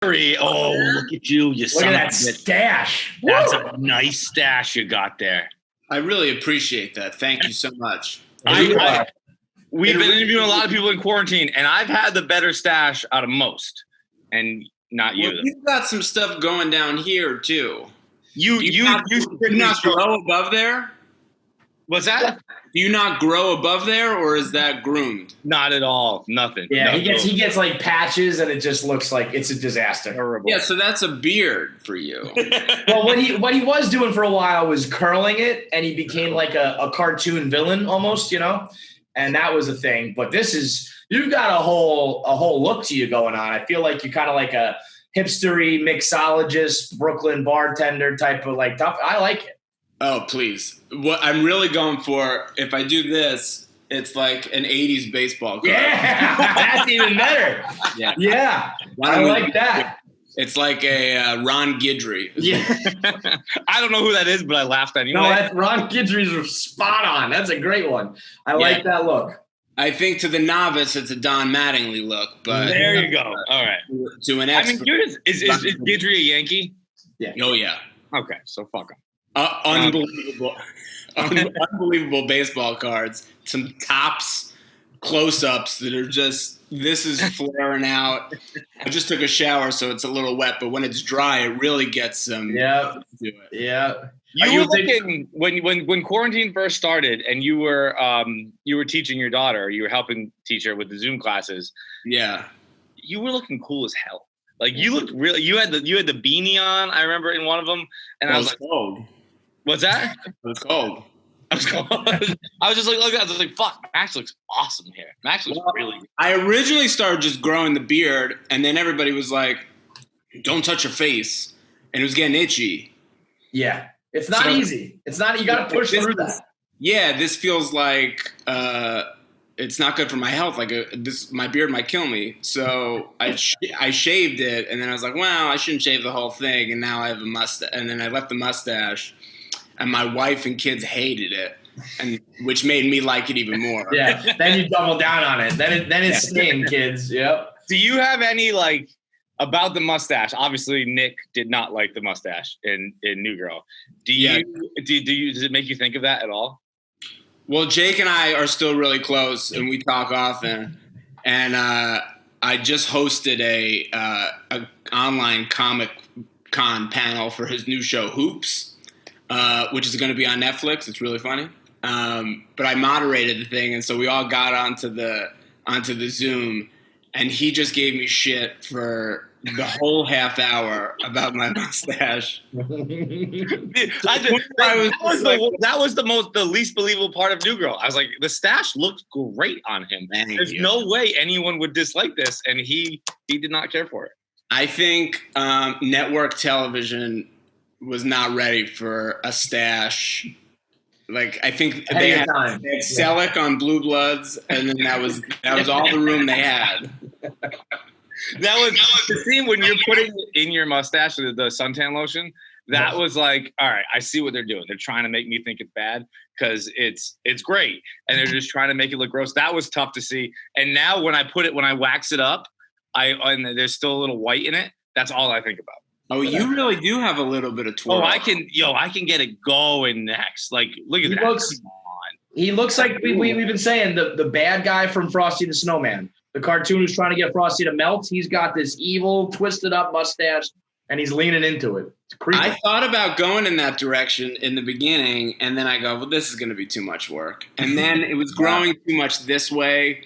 Oh, look at you. You Look son at of that a bitch. stash. That's Woo! a nice stash you got there. I really appreciate that. Thank you so much. We've been interviewing a lot of people in quarantine, and I've had the better stash out of most, and not you. Well, you've got some stuff going down here too. You not grow above there? What's that? Do you not grow above there, or is that groomed? Not at all. Nothing. Yeah, No, he gets like patches, and it just looks like it's a disaster. horrible. Yeah, so that's a beard for you. Well, what he was doing for a while was curling it, and he became like a cartoon villain almost, and that was a thing. But you've got a whole look to you going on. I feel like you're kind of like a hipstery mixologist, Brooklyn bartender type of like tough. I like it. Oh, please. What I'm really going for, if I do this, it's like an 80s baseball card. Yeah, that's even better. Yeah. I like that. It's like a Ron Guidry. Yeah. I don't know who that is, but I laughed anyway. No, Ron Guidry's spot on. That's a great one. I like that look. I think to the novice, it's a Don Mattingly look, but there you go. All right. To an expert, is Guidry a Yankee? Yeah. Oh yeah. Okay, so fuck him. Unbelievable baseball cards. Some tops, close-ups that are just. This is flaring out. I just took a shower, so it's a little wet, but when it's dry, it really gets some. Yeah. Do it. Yeah. You were looking when quarantine first started, and you were teaching your daughter. You were helping teach her with the Zoom classes. Yeah. You were looking cool as hell. Like you looked really. You had the beanie on. I remember in one of them, and I was like, cold. "What's that?" It was cold. I was just like, look, I was like, "Fuck, Max looks awesome here. Max looks really." I originally started just growing the beard, and then everybody was like, "Don't touch your face," and it was getting itchy. Yeah. It's not easy. It's not. You got to push through that. Yeah, this feels like it's not good for my health. Like my beard might kill me. So I shaved it, and then I was like, well, I shouldn't shave the whole thing. And now I have a mustache. And then I left the mustache, and my wife and kids hated it, and which made me like it even more. Yeah. Then you double down on it. Then it's skin, kids. Yep. Do you have any about the mustache? Obviously, Nick did not like the mustache in New Girl. Does it make you think of that at all? Well, Jake and I are still really close, and we talk often. And I just hosted a online Comic Con panel for his new show, Hoops, which is going to be on Netflix. It's really funny. But I moderated the thing, and so we all got onto the Zoom, and he just gave me shit for the whole half hour about my mustache. That was the least believable part of New Girl. I was like, the stash looks great on him. There's no way anyone would dislike this, and he did not care for it. I think network television was not ready for a stash. Like I think they had Selleck on Blue Bloods, and then that was all the room they had. That was the scene when you're putting in your mustache the suntan lotion. That was like, all right, I see what they're doing. They're trying to make me think it's bad because it's great, and they're just trying to make it look gross. That was tough to see. And now when I wax it up, and there's still a little white in it. That's all I think about. Oh, you really do have a little bit of twirl. Oh, I can get it going next. Like, look at that. He looks like we've been saying the bad guy from Frosty the Snowman. The cartoon who's trying to get Frosty to melt. He's got this evil, twisted up mustache, and he's leaning into it. It's creepy. I thought about going in that direction in the beginning, and then I go, well, this is going to be too much work. And then it was growing too much this way,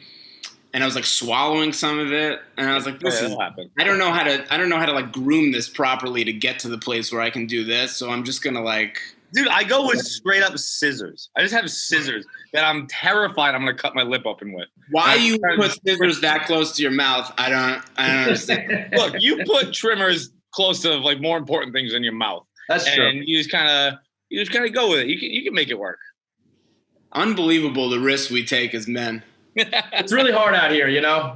and I was like swallowing some of it, and I was like, I don't know how to like groom this properly to get to the place where I can do this. So I'm just going to like. Dude, I go with straight up scissors. I just have scissors that I'm terrified I'm going to cut my lip open with. Why you put scissors that close to your mouth? I don't understand. Look, you put trimmers close to like more important things in your mouth. That's true. And you just kind of go with it. You can make it work. Unbelievable the risks we take as men. It's really hard out here,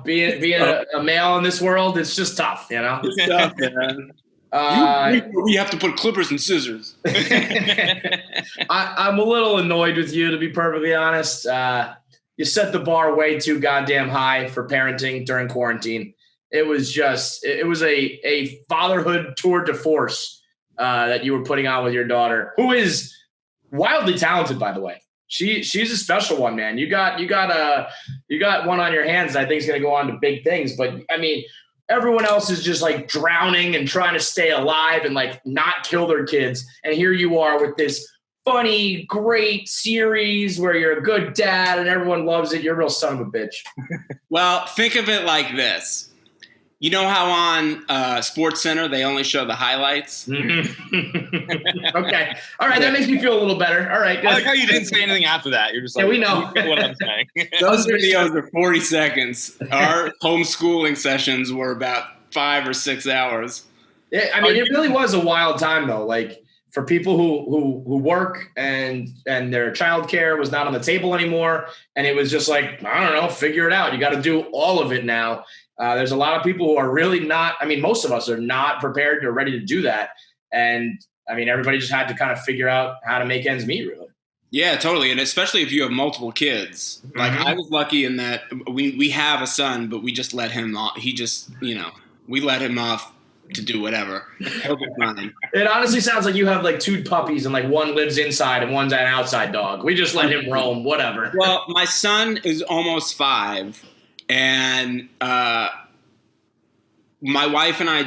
being a male in this world. It's just tough, It's tough, man. We have to put clippers and scissors. I'm a little annoyed with you, to be perfectly honest. You set the bar way too goddamn high for parenting during quarantine. It was just, it was a fatherhood tour de force that you were putting on with your daughter, who is wildly talented, by the way. She's a special one, man. You got one on your hands that I think is going to go on to big things. But I mean, everyone else is just like drowning and trying to stay alive and like not kill their kids. And here you are with this funny, great series where you're a good dad and everyone loves it. You're a real son of a bitch. Well, think of it like this. You know how on Sports Center they only show the highlights? Mm-hmm. Okay. All right. That makes me feel a little better. All right. Good. I like how you didn't say anything after that. You're just like, yeah, we know what I'm saying. Those videos are 40 seconds. Our homeschooling sessions were about 5 or 6 hours. Yeah, I mean, it really was a wild time, though. Like for people who work and their childcare was not on the table anymore, and it was just like, I don't know, figure it out. You got to do all of it now. There's a lot of people who are really not. I mean, most of us are not prepared or ready to do that, and I mean, everybody just had to kind of figure out how to make ends meet, really. Yeah, totally, and especially if you have multiple kids. Like I was lucky in that we have a son, but we just let him off. He just, we let him off to do whatever. He'll be fine. It honestly sounds like you have like 2 puppies and like one lives inside and one's an outside dog. We just let him roam, whatever. Well, my son is almost 5, and my wife and I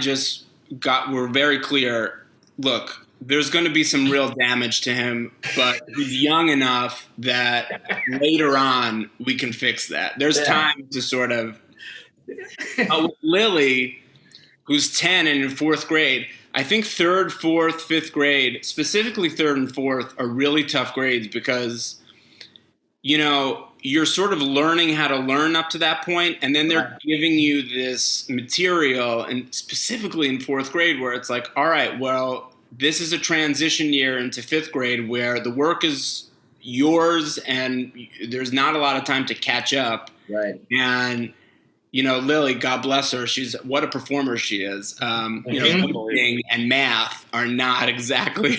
were very clear. Look, there's going to be some real damage to him, but he's young enough that later on we can fix that. There's time to sort of. Lily, who's 10 and in 4th grade, I think 3rd, 4th, 5th grade, specifically 3rd and 4th, are really tough grades because, you're sort of learning how to learn up to that point, and then they're giving you this material, and specifically in 4th grade, where it's like, all right, well, this is a transition year into 5th grade where the work is yours and there's not a lot of time to catch up. Right. And Lily, God bless her, what a performer she is. Reading and math are not exactly.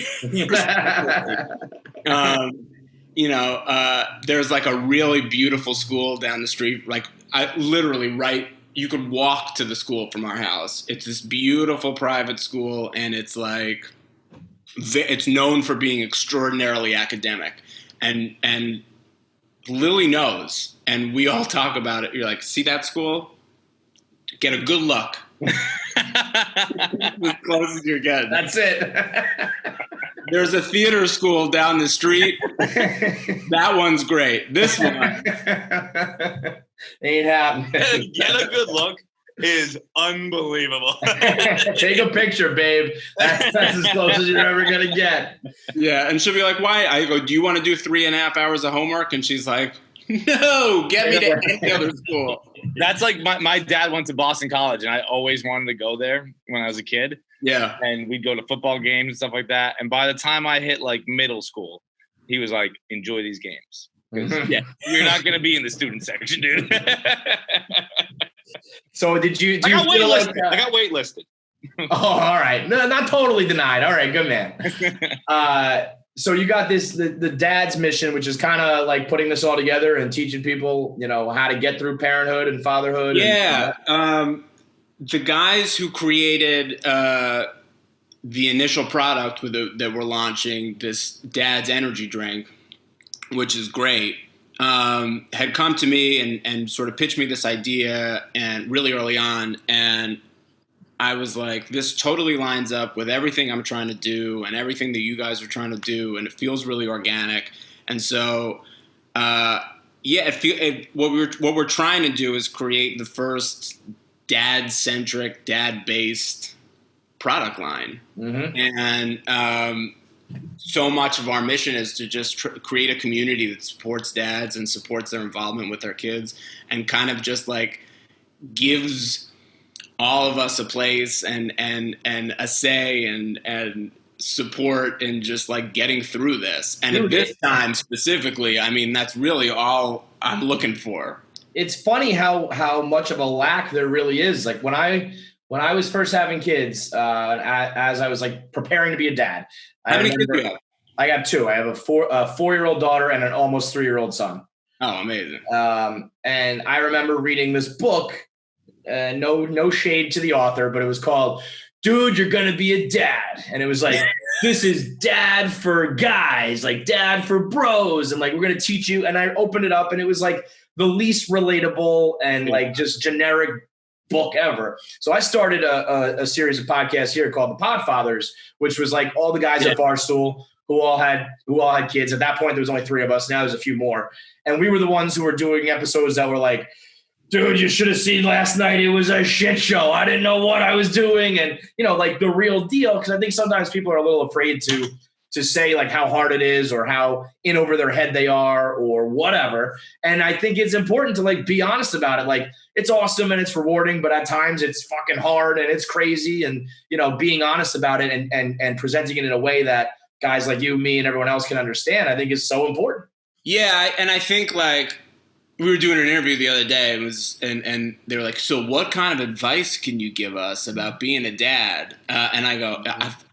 There's like a really beautiful school down the street. Like you could walk to the school from our house. It's this beautiful private school, and it's like it's known for being extraordinarily academic, and Lily knows, and we all talk about it. You're like, see that school? Get a good look. As close as you're getting. That's it. There's a theater school down the street. That one's great. This one ain't happening. Get a good look is unbelievable. Take a picture, babe. That's as close as you're ever going to get. Yeah, and she'll be like, why? I go, do you want to do 3.5 hours of homework? And she's like, no, get me to any other school. That's like my dad went to Boston College, and I always wanted to go there when I was a kid. Yeah. And we'd go to football games and stuff like that. And by the time I hit like middle school, he was like, enjoy these games. Yeah, you're not going to be in the student section, dude. So I got waitlisted. Oh, all right. No, not totally denied. All right, good man. So you got the dad's mission, which is kind of like putting this all together and teaching people, how to get through parenthood and fatherhood. Yeah. The guys who created the initial product that we're launching, this dad's energy drink, which is great, had come to me and sort of pitched me this idea and really early on. And I was like, this totally lines up with everything I'm trying to do and everything that you guys are trying to do. And it feels really organic. And so, what we're trying to do is create the first dad-centric, dad-based product line. Mm-hmm. And so much of our mission is to just create a community that supports dads and supports their involvement with their kids and kind of just like gives all of us a place and a say and support in just like getting through this. And at this time specifically, I mean, that's really all I'm looking for. It's funny how much of a lack there really is. Like when I was first having kids, as I was like preparing to be a dad. How many kids do you have? I got 2. I have a 4-year-old daughter and an almost 3-year-old son. Oh, amazing. And I remember reading this book no shade to the author, but it was called Dude, You're Gonna Be a Dad. And it was like, this is dad for guys, like dad for bros. And like, we're going to teach you. And I opened it up and it was like the least relatable and like just generic book ever. So I started a series of podcasts here called The Podfathers, which was like all the guys at Barstool who all had kids. At that point, there was only 3 of us. Now there's a few more. And we were the ones who were doing episodes that were like, dude, you should have seen last night. It was a shit show. I didn't know what I was doing. And, like the real deal, because I think sometimes people are a little afraid to say like how hard it is or how in over their head they are or whatever. And I think it's important to like be honest about it. Like it's awesome and it's rewarding, but at times it's fucking hard and it's crazy. And, being honest about it and presenting it in a way that guys like you, me, and everyone else can understand, I think is so important. Yeah. And I think like, we were doing an interview the other day and they were like, so what kind of advice can you give us about being a dad? And I go,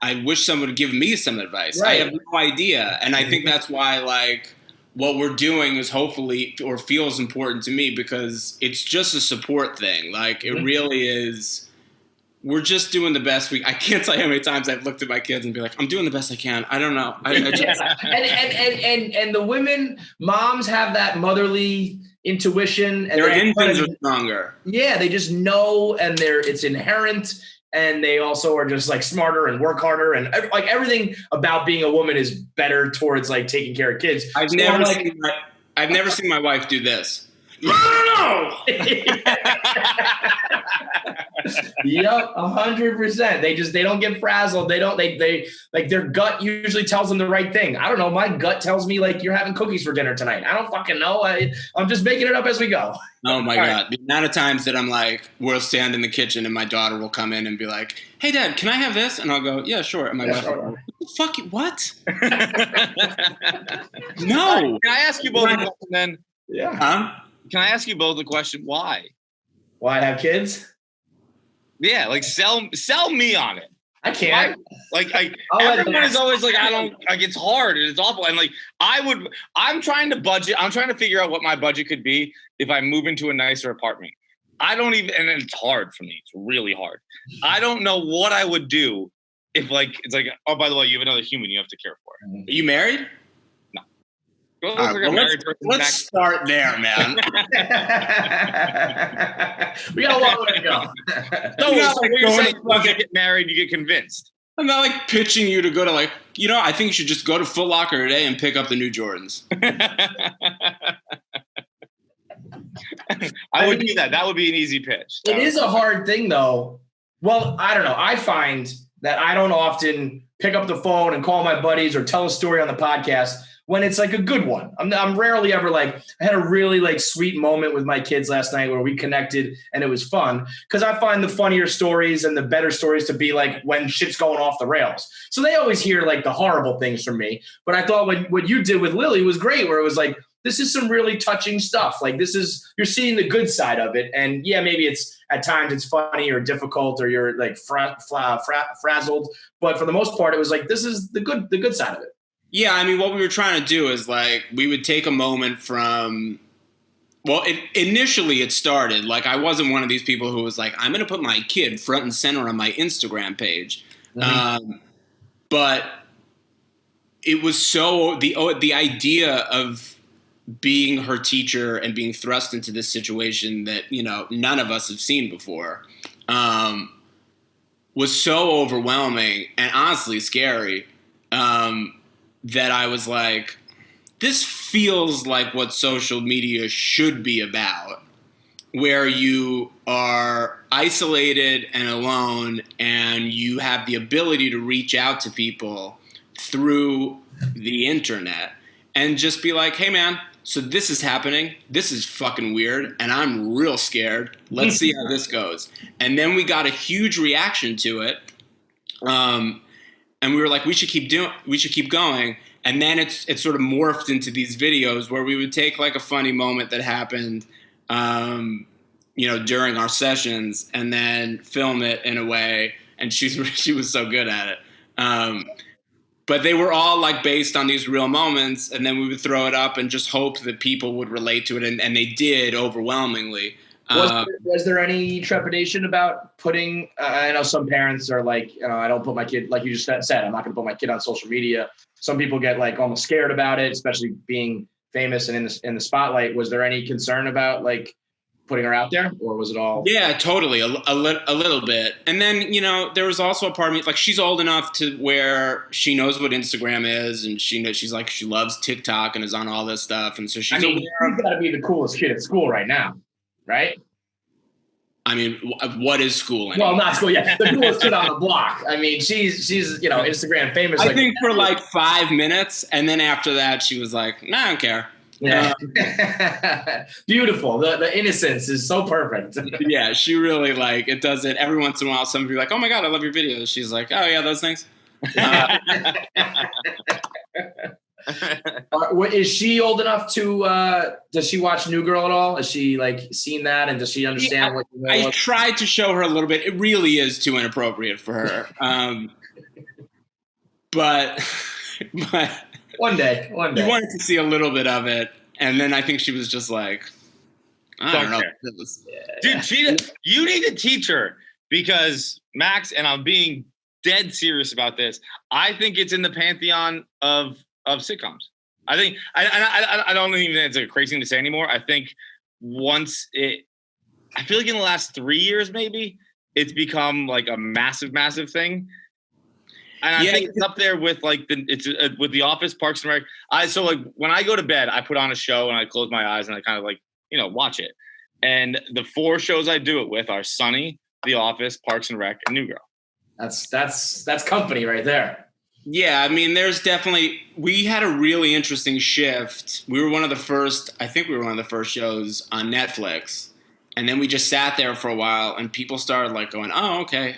I wish someone would give me some advice. Right. I have no idea. And I think that's why like what we're doing is hopefully or feels important to me because it's just a support thing. Like it really is. We're just doing the best I can't tell you how many times I've looked at my kids and be like, I'm doing the best I can. I don't know. I just... and the women, moms have that motherly intuition. And their engines are stronger. Yeah, they just know, and it's inherent, and they also are just like smarter and work harder, and like everything about being a woman is better towards like taking care of kids. I've never seen my wife do this. No. Yep, 100%. They don't get frazzled. They like their gut usually tells them the right thing. I don't know. My gut tells me like you're having cookies for dinner tonight. I don't fucking know. I'm just making it up as we go. Oh my God. The amount of times that I'm like, we'll stand in the kitchen and my daughter will come in and be like, hey Dad, can I have this? And I'll go, yeah, sure. And my wife will go, fuck you, what? No. Can I ask you both a question then? Yeah. Huh? Can I ask you both a question? Why? Why have kids? Yeah, like sell me on it. I can't. Everyone is always like, I don't like. It's hard and it's awful. And like, I'm trying to budget. I'm trying to figure out what my budget could be if I move into a nicer apartment. I don't even, and it's hard for me. It's really hard. I don't know what I would do if like it's like, oh, by the way, you have another human you have to care for. Are you married? Let's start there, man. We got a long way to go. Once you get married, you get convinced. I'm not like pitching you to go to like, I think you should just go to Foot Locker today and pick up the new Jordans. I would do that. That would be an easy pitch. It is a hard thing, though. Well, I don't know. I find that I don't often pick up the phone and call my buddies or tell a story on the podcast when it's like a good one. I'm rarely ever like, I had a really like sweet moment with my kids last night where we connected and it was fun. Cause I find the funnier stories and the better stories to be like when shit's going off the rails. So they always hear like the horrible things from me. But I thought what you did with Lily was great, where it was like, this is some really touching stuff. Like you're seeing the good side of it. And yeah, maybe at times it's funny or difficult or you're like frazzled. But for the most part, it was like, this is the good side of it. Yeah, I mean, what we were trying to do is like we would take a moment from. Well, initially it started like I wasn't one of these people who was like, I'm going to put my kid front and center on my Instagram page, but it was so the idea of being her teacher and being thrust into this situation that none of us have seen before was so overwhelming and honestly scary. That I was like, this feels like what social media should be about, where you are isolated and alone and you have the ability to reach out to people through the internet and just be like, hey man, so this is happening. This is fucking weird and I'm real scared. Let's see how this goes. And then we got a huge reaction to it. And we were like, we should keep going. And then it's sort of morphed into these videos where we would take like a funny moment that happened, during our sessions and then film it in a way. And she was so good at it. But they were all like based on these real moments. And then we would throw it up and just hope that people would relate to it. And they did overwhelmingly. Was there any trepidation about putting? I know some parents are like, I don't put my kid, like you just said, I'm not going to put my kid on social media. Some people get like almost scared about it, especially being famous and in the spotlight. Was there any concern about like putting her out there, or was it all? Yeah, totally, a little bit. And then there was also a part of me, like, she's old enough to where she knows what Instagram is, and she loves TikTok and is on all this stuff, and so she's you've got to be the coolest kid at school right now. Right? I mean, what is school anymore? Well, not school. Yeah, the coolest kid on the block. I mean, she's Instagram famous. I think for like 5 minutes, and then after that, she was like, "Nah, I don't care." Yeah, beautiful. The innocence is so perfect. Yeah, she really it does it every once in a while. Somebody be like, "Oh my god, I love your videos." She's like, "Oh yeah, those things." Is she old enough to? Does she watch New Girl at all? Has she seen that, and does she understand what? I tried to show her a little bit. It really is too inappropriate for her. But one day, you wanted to see a little bit of it, and then I think she was just like, I don't know. Dude, you need to teach her, because Max, and I'm being dead serious about this, I think it's in the pantheon of sitcoms. I think I don't even think it's a crazy thing to say anymore. I think I feel like in the last 3 years, maybe it's become like a massive thing. And I think it's up there with with The Office, Parks and Rec. When I go to bed, I put on a show and I close my eyes and I kind of watch it. And the 4 shows I do it with are Sunny, The Office, Parks and Rec, and New Girl. That's company right there. Yeah, I mean, we had a really interesting shift. I think we were one of the first shows on Netflix. And then we just sat there for a while and people started going, oh, okay.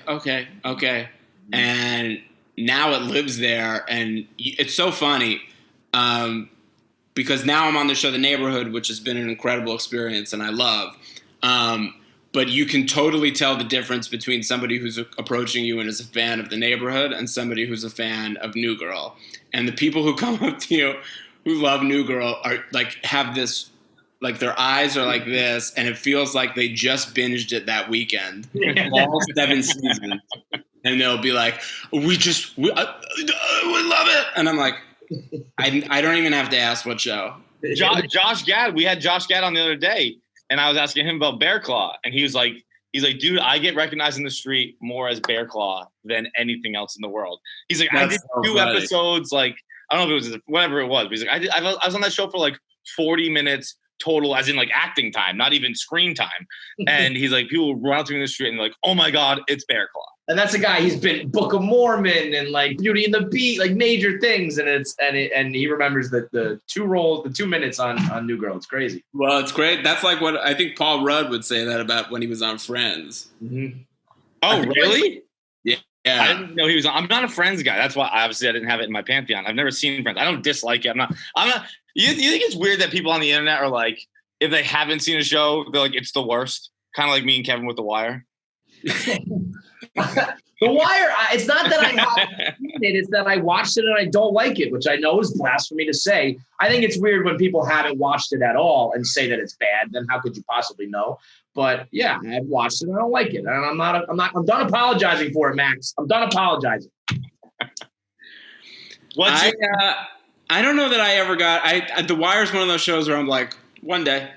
And now it lives there. And it's so funny because now I'm on the show The Neighborhood, which has been an incredible experience and I love. But you can totally tell the difference between somebody who's approaching you and is a fan of The Neighborhood and somebody who's a fan of New Girl. And the people who come up to you who love New Girl are have this, their eyes are like this, and it feels like they just binged it that weekend. All 7 seasons. And they'll be like, we love it. And I'm like, I don't even have to ask what show. Josh Gad, we had Josh Gad on the other day. And I was asking him about Bear Claw, and he's like, dude, I get recognized in the street more as Bear Claw than anything else in the world. He's like, I did 2 episodes, I don't know if it was whatever it was, but he's like, I was on that show for 40 minutes total, as in acting time, not even screen time. And he's like, people run out to me in the street and they're like, oh my God, it's Bear Claw. And that's a guy, he's been Book of Mormon and Beauty and the Beast, major things. And he remembers the 2 minutes on New Girl. It's crazy. Well, it's great. That's what I think Paul Rudd would say that about when he was on Friends. Mm-hmm. Oh, really? Yeah. I didn't know he was on. I'm not a Friends guy. That's why obviously I didn't have it in my pantheon. I've never seen Friends. I don't dislike it. I'm not. You think it's weird that people on the internet are like, if they haven't seen a show, they're like, it's the worst. Kind of like me and Kevin with The Wire. The Wire, it's not that I haven't seen it, it's that I watched it and I don't like it, which I know is blasphemy to say. I think it's weird when people haven't watched it at all and say that it's bad. Then how could you possibly know? But yeah, I've watched it and I don't like it. And I'm done apologizing for it, Max. I'm done apologizing. I don't know that I ever got. The Wire is one of those shows where I'm like, one day.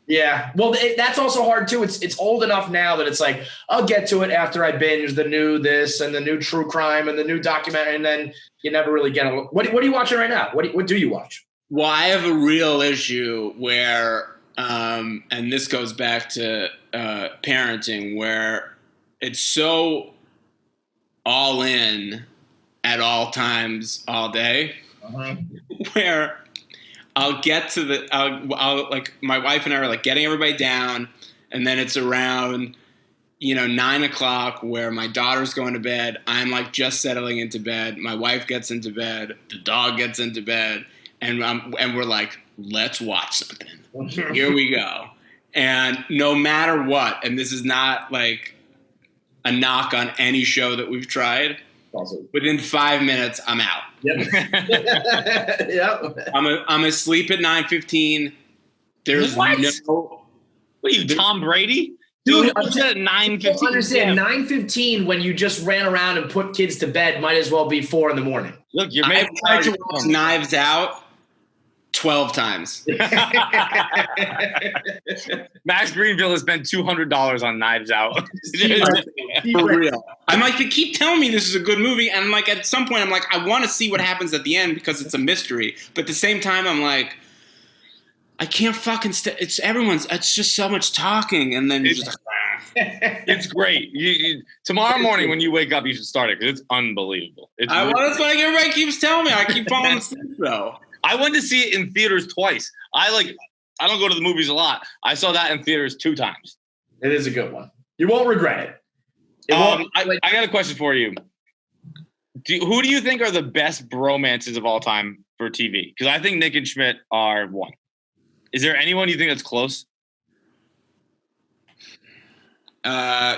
Yeah, well, that's also hard too. It's old enough now that it's I'll get to it after I binge the new this and the new true crime and the new documentary, and then you never really get it. What are you watching right now? What do you watch? Well, I have a real issue where, and this goes back to parenting, where it's so all in at all times, all day, where I'll get to I'll my wife and I are getting everybody down, and then it's around 9 o'clock where my daughter's going to bed. I'm just settling into bed. My wife gets into bed. The dog gets into bed, and we're like, let's watch something. Here we go. And no matter what, and this is not a knock on any show that we've tried. Awesome. Within 5 minutes, I'm out. Yep. I'm asleep at 9:15. There's what? no. What are you, Tom Brady? Dude, Dude, what's that at 9:15? Understand, 9:15 when you just ran around and put kids to bed might as well be 4 a.m. Look, you're I've making tried to watch Knives Out 12 times. Max Greenfield has spent $200 on Knives Out. For real. I'm like, they keep telling me this is a good movie, and like at some point I'm like, I want to see what happens at the end because it's a mystery. But at the same time, I'm like, I can't fucking it's just so much talking, and then you're just like, It's great. Tomorrow morning when you wake up, you should start it because it's unbelievable. It's like everybody keeps telling me. I keep falling asleep though. I went to see it in theaters twice. I don't go to the movies a lot. I saw that in theaters 2 times. It is a good one. You won't regret it. I got a question for you. Who do you think are the best bromances of all time for TV? Because I think Nick and Schmidt are one. Is there anyone you think that's close?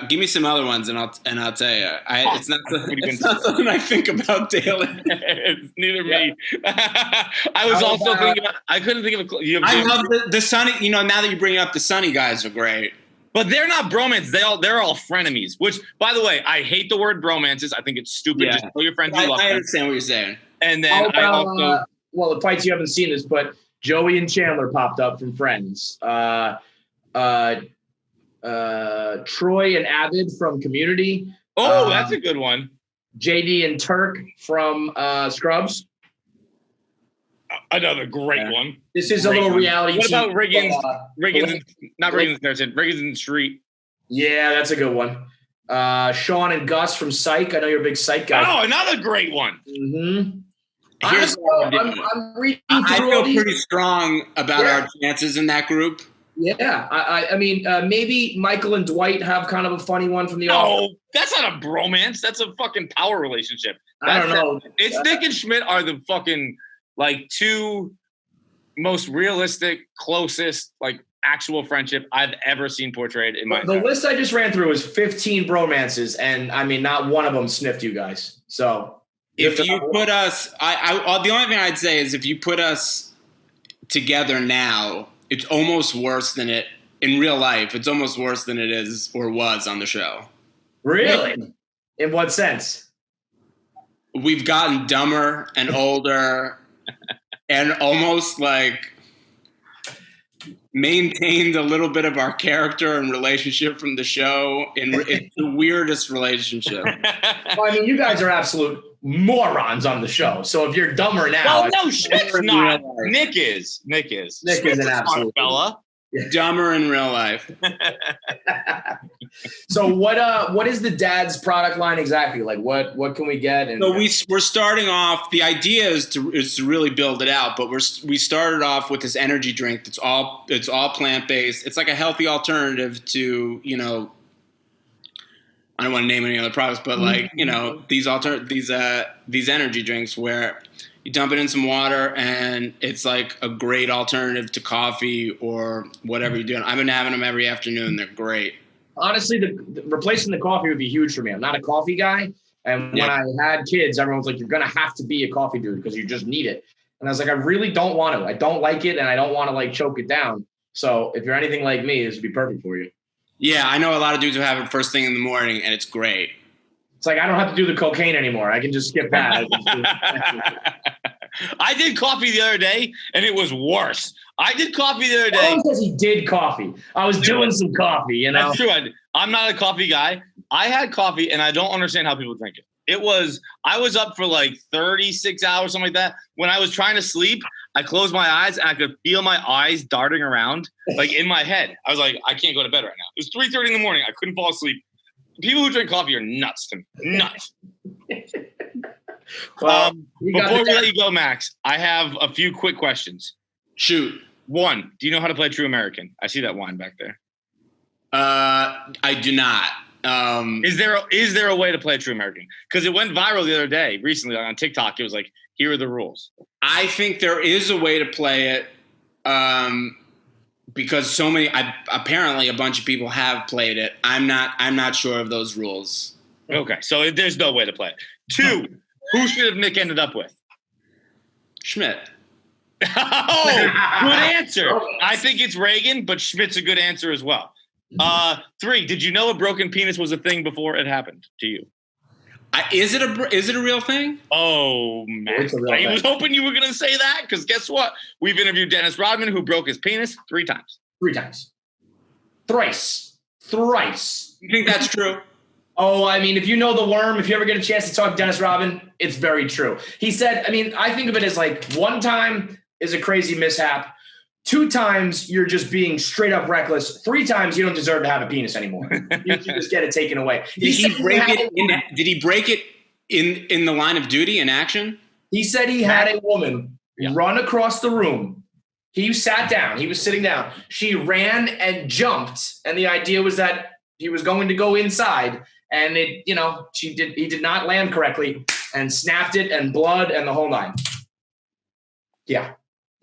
Give me some other ones, and I'll tell you. It's not something I think about daily. Neither me. I was also thinking. I couldn't think of. I love the Sunny. Now that you bring up the Sunny guys are great, but they're not bromance. They're all frenemies. Which, by the way, I hate the word bromances. I think it's stupid. Yeah. Just tell your friends you love them. I understand what you're saying. And then I also. Well, the Fights, you haven't seen this, but Joey and Chandler popped up from Friends. Troy and Avid from Community. Oh, that's a good one. JD and Turk from Scrubs. Another great one. This is a little reality. What about Riggins? Riggins and Street. Yeah, that's a good one. Sean and Gus from Psych. I know you're a big Psych guy. Oh, another great one. Mm-hmm. I'm reading I feel pretty strong about our chances in that group. Yeah, I mean, maybe Michael and Dwight have kind of a funny one from the office. No, that's not a bromance. That's a fucking power relationship. I don't know. It's Nick and Schmidt are the fucking like 2 most realistic, closest, like actual friendship I've ever seen portrayed in my. The list I just ran through was 15 bromances, and I mean, not one of them sniffed you guys. So if you put us, the only thing I'd say is if you put us together now. It's almost worse than it in real life. It's almost worse than it is or was on the show. Really? In what sense? We've gotten dumber and older and almost like maintained a little bit of our character and relationship from the show. It's the weirdest relationship. Well, I mean, you guys are absolute morons on the show. So if you're dumber now, well, no, Schmidt's not. Nick is. Nick is an absolute fella. Dumber in real life. So what is the dad's product line exactly? Like what can we get? And so we're starting off. The idea is to really build it out, but we started off with this energy drink that's all plant based. It's like a healthy alternative to I don't want to name any other products, but like, these energy drinks where you dump it in some water and it's like a great alternative to coffee or whatever you're doing. I've been having them every afternoon. They're great. Honestly, replacing the coffee would be huge for me. I'm not a coffee guy. And when I had kids, everyone was like, you're going to have to be a coffee dude because you just need it. And I was like, I really don't want to. I don't like it and I don't want to like choke it down. So if you're anything like me, this would be perfect for you. Yeah, I know a lot of dudes who have it first thing in the morning, and it's great. It's like I don't have to do the cocaine anymore. I can just skip that. I did coffee the other day, and it was worse. I did coffee the other day. Everyone says he did coffee. I was doing some coffee, That's true. I'm not a coffee guy. I had coffee, and I don't understand how people drink it. I was up for like 36 hours, something like that. When I was trying to sleep, I closed my eyes and I could feel my eyes darting around like in my head. I was like, I can't go to bed right now. It was 3:30 in the morning. I couldn't fall asleep. People who drink coffee are nuts to me. Nuts. Well, before we let you go, Max, I have a few quick questions. Shoot. 1, do you know how to play True American? I see that wine back there. I do not. Is there a way to play True American? Because it went viral the other day, recently on TikTok. It was like, here are the rules. I think there is a way to play it because apparently a bunch of people have played it. I'm not sure of those rules. Okay, so there's no way to play it. 2, who should have Nick ended up with? Schmidt. Oh, good answer. I think it's Reagan, but Schmidt's a good answer as well. 3, did you know a broken penis was a thing before it happened to you? Is it a real thing? Oh, man. I was hoping you were going to say that because guess what? We've interviewed Dennis Rodman, who broke his penis 3 times. 3 times. Thrice. You think that's true? Oh, I mean, if you know the worm, if you ever get a chance to talk to Dennis Rodman, it's very true. He said, I mean, I think of it as like 1 time is a crazy mishap. 2 times you're just being straight up reckless. 3 times you don't deserve to have a penis anymore. You should just get it taken away. Did he break it in the line of duty in action? He said he had a woman run across the room. He sat down. He was sitting down. She ran and jumped, and the idea was that he was going to go inside, and he did not land correctly and snapped it and blood and the whole 9. Yeah.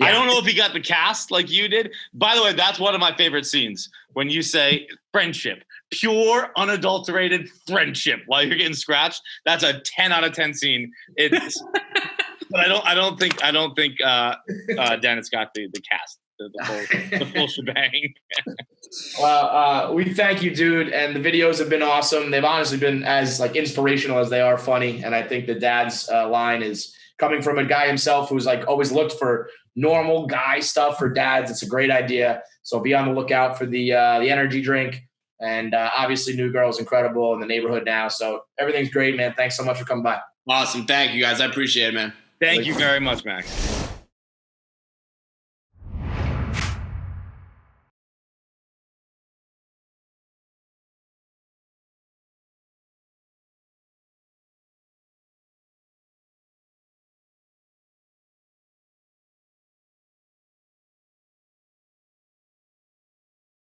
I don't know if he got the cast like you did. By the way, that's one of my favorite scenes when you say friendship, pure, unadulterated friendship while you're getting scratched. That's a 10 out of 10 scene. It's, but I don't think Dennis got the cast, the full shebang. We thank you, dude. And the videos have been awesome. They've honestly been as like inspirational as they are funny. And I think the dad's line is coming from a guy himself who's like always looked for normal guy stuff for dads. It's a great idea. So be on the lookout for the energy drink. And obviously New Girl is incredible in the neighborhood now. So everything's great, man. Thanks so much for coming by. Awesome. Thank you, guys. I appreciate it, man. Thank you very much, Max.